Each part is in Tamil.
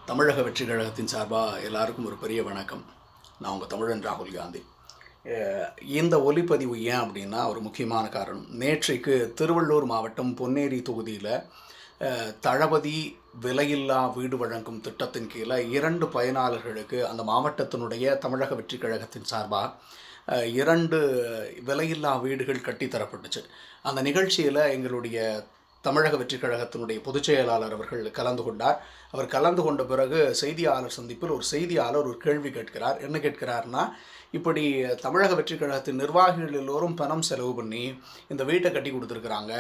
தமிழக வெற்றி கழகத்தின் சார்பாக எல்லாருக்கும் ஒரு பெரிய வணக்கம். நான் உங்கள் தமிழன் ராகுல் காந்தி. இந்த ஒலிப்பதிவு ஏன் அப்படின்னா ஒரு முக்கியமான காரணம். நேற்றைக்கு திருவள்ளூர் மாவட்டம் பொன்னேரி தொகுதியில் தளபதி விலையில்லா வீடு வழங்கும் திட்டத்தின் கீழே 2 பயனாளர்களுக்கு அந்த மாவட்டத்தினுடைய தமிழக வெற்றி கழகத்தின் சார்பாக 2 விலையில்லா வீடுகள் கட்டித்தரப்பட்டுச்சு. அந்த நிகழ்ச்சியில் எங்களுடைய தமிழக வெற்றி கழகத்தினுடைய பொதுச் செயலாளர் அவர்கள் கலந்து கொண்டார். அவர் கலந்து கொண்ட பிறகு செய்தியாளர் சந்திப்பில் ஒரு செய்தியாளர் ஒரு கேள்வி கேட்கிறார். என்ன கேட்கிறார்னா, இப்படி தமிழக வெற்றி கழகத்தின் நிர்வாகிகள் எல்லோரும் பணம் செலவு பண்ணி இந்த வீட்டை கட்டி கொடுத்துருக்குறாங்க.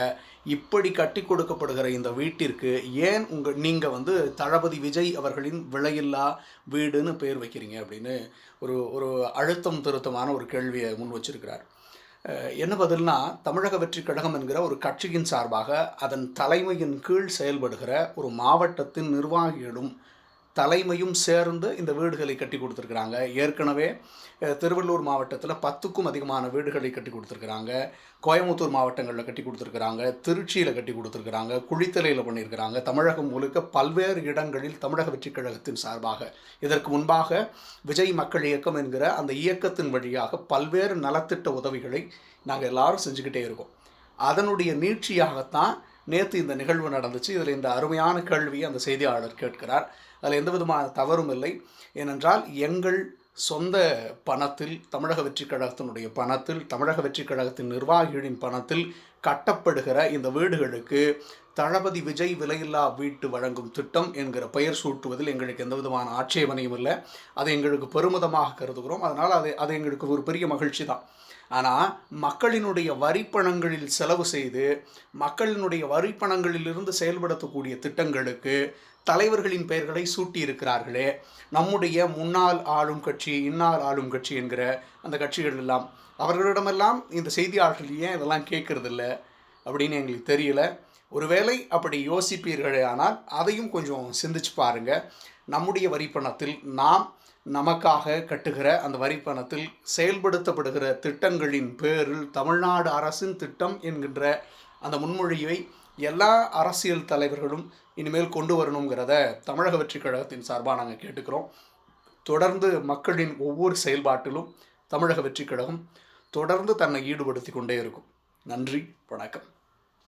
இப்படி கட்டி கொடுக்கப்படுகிற இந்த வீட்டிற்கு ஏன் நீங்கள் தளபதி விஜய் அவர்களின் விலையில்லா வீடுன்னு பேர் வைக்கிறீங்க அப்படின்னு ஒரு ஒரு அழுத்தம் திருத்தமான ஒரு கேள்வியை முன் வச்சிருக்கிறார். என்ன பதில்னா, தமிழக வெற்றி கழகம் என்கிற ஒரு கட்சியின் சார்பாக அதன் தலைமையின் கீழ் செயல்படுகிற ஒரு மாவட்டத்தின் நிர்வாகிகளும் தலைமையும் சேர்ந்து இந்த வீடுகளை கட்டி கொடுத்துருக்குறாங்க. ஏற்கனவே திருவள்ளூர் மாவட்டத்தில் 10க்கும் அதிகமான வீடுகளை கட்டி கொடுத்துருக்குறாங்க. கோயம்புத்தூர் மாவட்டங்களில் கட்டி கொடுத்துருக்குறாங்க. திருச்சியில் கட்டி கொடுத்துருக்குறாங்க. குளித்தலையில் பண்ணியிருக்கிறாங்க. தமிழகம் முழுக்க பல்வேறு இடங்களில் தமிழக வெற்றி கழகத்தின் சார்பாக இதற்கு முன்பாக விஜய் மக்கள் இயக்கம் என்கிற அந்த இயக்கத்தின் வழியாக பல்வேறு நலத்திட்ட உதவிகளை நாங்கள் எல்லாரும் செஞ்சுக்கிட்டே இருக்கோம். அதனுடைய நீட்சியாகத்தான் நேற்று இந்த நிகழ்வு நடந்துச்சு. இதில் இந்த அருமையான கேள்வியை அந்த செய்தியாளர் கேட்கிறார். அதில் எந்த விதமான தவறும் இல்லை. ஏனென்றால் எங்கள் சொந்த பணத்தில், தமிழக வெற்றி கழகத்தினுடைய பணத்தில், தமிழக வெற்றி கழகத்தின் நிர்வாகிகளின் பணத்தில் கட்டப்படுகிற இந்த வீடுகளுக்கு தளபதி விஜய் விலையில்லா வீட்டு வழங்கும் திட்டம் என்கிற பெயர் சூட்டுவதில் எங்களுக்கு எந்த விதமான ஆட்சேபனையும் இல்லை. அதை எங்களுக்கு பெருமிதமாக கருதுகிறோம். அதனால் அது எங்களுக்கு ஒரு பெரிய மகிழ்ச்சி தான். ஆனால் மக்களினுடைய வரிப்பணங்களில் செலவு செய்து மக்களினுடைய வரிப்பணங்களிலிருந்து செயல்படுத்தக்கூடிய திட்டங்களுக்கு தலைவர்களின் பெயர்களை சூட்டி இருக்கிறார்களே, நம்முடைய முன்னாள் ஆளும் கட்சி, இன்னார் ஆளும் கட்சி என்கிற அந்த கட்சிகள் எல்லாம், அவர்களிடமெல்லாம் இந்த செய்தியாளர்கள் ஏன் இதெல்லாம் கேட்கறதில்ல அப்படின்னு எங்களுக்கு தெரியல. ஒருவேளை அப்படி யோசிப்பீர்களே ஆனால் அதையும் கொஞ்சம் சிந்திச்சு பாருங்கள். நம்முடைய வரிப்பணத்தில் நாம் நமக்காக கட்டுகிற அந்த வரிப்பணத்தில் செயல்படுத்தப்படுகிற திட்டங்களின் பேரில் தமிழ்நாடு அரசின் திட்டம் என்கின்ற அந்த முன்மொழிவை எல்லா அரசியல் தலைவர்களும் இனிமேல் கொண்டு வரணுங்கிறத தமிழக வெற்றி கழகத்தின் சார்பாக நாங்கள் கேட்டுக்கிறோம். தொடர்ந்து மக்களின் ஒவ்வொரு செயல்பாட்டிலும் தமிழக வெற்றி கழகம் தொடர்ந்து தன்னை ஈடுபடுத்தி கொண்டே இருக்கும். நன்றி, வணக்கம்.